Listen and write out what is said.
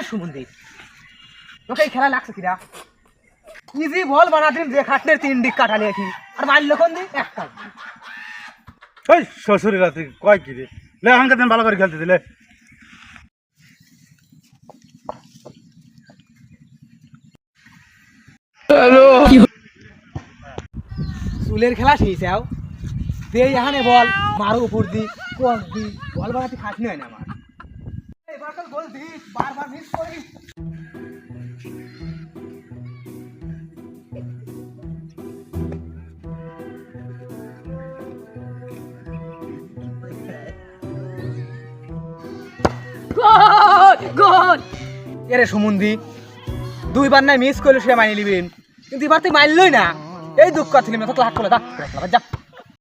সুমন্দি তোকে এই খেলা লাগছে কিরা ইজি বল বানা দিন যে খাটনের 3 ডিক কাটালে কি আর মারল কোন দিন একটা ওই শ্বশুরের রাতে কয় কি রে লে আমাকে দিন ভালো করে খেলতে দিলে হ্যালো চুলের খেলা শিখাও দে এখানে বল মারো উপর দি কোন দি বল বানাতে খাটনি হয় না আমার এবার কাল বল দি বারবার মিস করি গোল এরে সুমন্দি দুইবার নাই মিস করলে সে মাইনে নিবেন কিন্তু এবার তুই মারলই না এই দুঃখ ছিল না তো লাখ করে যা